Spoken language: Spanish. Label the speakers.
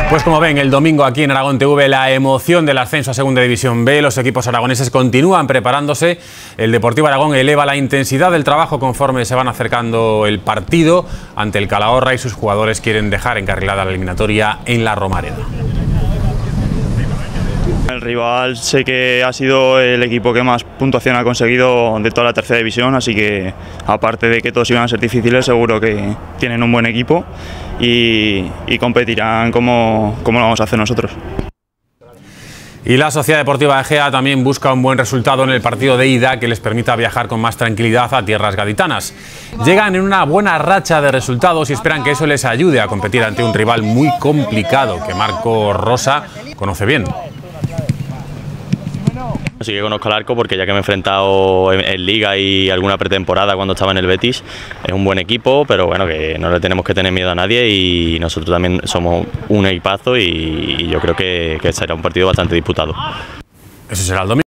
Speaker 1: Pues como ven, el domingo aquí en Aragón TV, la emoción del ascenso a Segunda División B. Los equipos aragoneses continúan preparándose. El Deportivo Aragón eleva la intensidad del trabajo conforme se van acercando el partido ante el Calahorra y sus jugadores quieren dejar encarrilada la eliminatoria en la Romareda.
Speaker 2: El rival sé que ha sido el equipo que más puntuación ha conseguido de toda la tercera división, así que aparte de que todos iban a ser difíciles, seguro que tienen un buen equipo y competirán como lo vamos a hacer nosotros.
Speaker 1: Y la Sociedad Deportiva Egea también busca un buen resultado en el partido de ida que les permita viajar con más tranquilidad a tierras gaditanas. Llegan en una buena racha de resultados y esperan que eso les ayude a competir ante un rival muy complicado que Marco Rosa conoce bien.
Speaker 3: Sí que conozco al Arco porque ya que me he enfrentado en Liga y alguna pretemporada cuando estaba en el Betis, es un buen equipo, pero bueno, que no le tenemos que tener miedo a nadie y nosotros también somos un equipazo y yo creo que será un partido bastante disputado.
Speaker 1: Eso será el domingo.